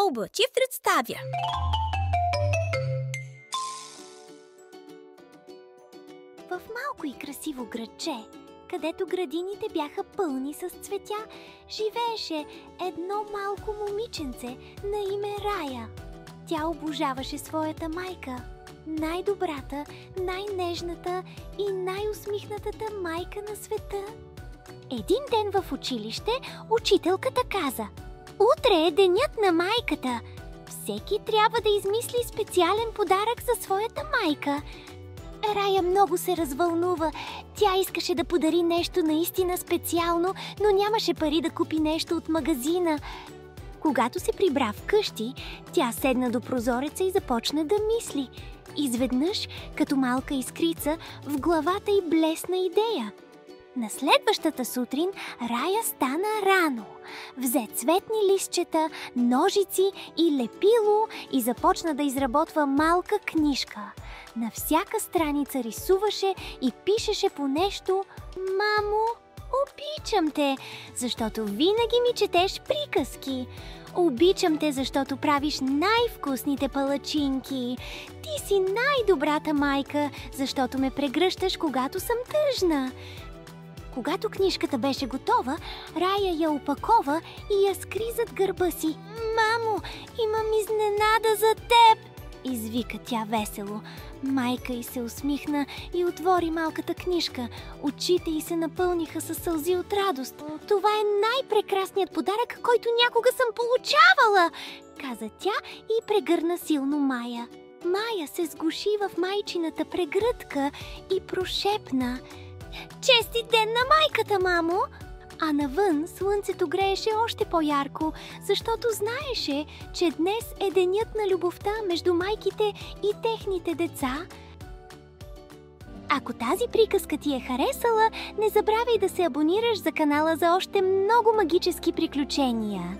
Колба ти представя. В малко и красиво градче, където градините бяха пълни с цветя, живееше едно малко момиченце на име Рая. Тя обожаваше своята майка, най-добрата, най-нежната и най-усмихнатата майка на света. Един ден в училище учителката каза: „Утре е денят на майката. Всеки трябва да измисли специален подарък за своята майка.“ Рая много се развълнува. Тя искаше да подари нещо наистина специално, но нямаше пари да купи нещо от магазина. Когато се прибра вкъщи, тя седна до прозореца и започна да мисли. Изведнъж, като малка искрица, в главата й блесна идея. На следващата сутрин Рая стана рано. Взе цветни листчета, ножици и лепило и започна да изработва малка книжка. На всяка страница рисуваше и пишеше по нещо: „Мамо, обичам те, защото винаги ми четеш приказки. Обичам те, защото правиш най-вкусните палачинки. Ти си най-добрата майка, защото ме прегръщаш, когато съм тъжна.“ Когато книжката беше готова, Рая я опакова и я скри зад гърба си. „Мамо, имам изненада за теб!“ извика тя весело. Майка й се усмихна и отвори малката книжка. Очите й се напълниха със сълзи от радост. „Това е най-прекрасният подарък, който някога съм получавала!“ каза тя и прегърна силно Мая. Мая се сгуши в майчината прегръдка и прошепна: „Честит ден на майката, мамо!“ А навън слънцето грееше още по-ярко, защото знаеше, че днес е денят на любовта между майките и техните деца. Ако тази приказка ти е харесала, не забравяй да се абонираш за канала за още много магически приключения.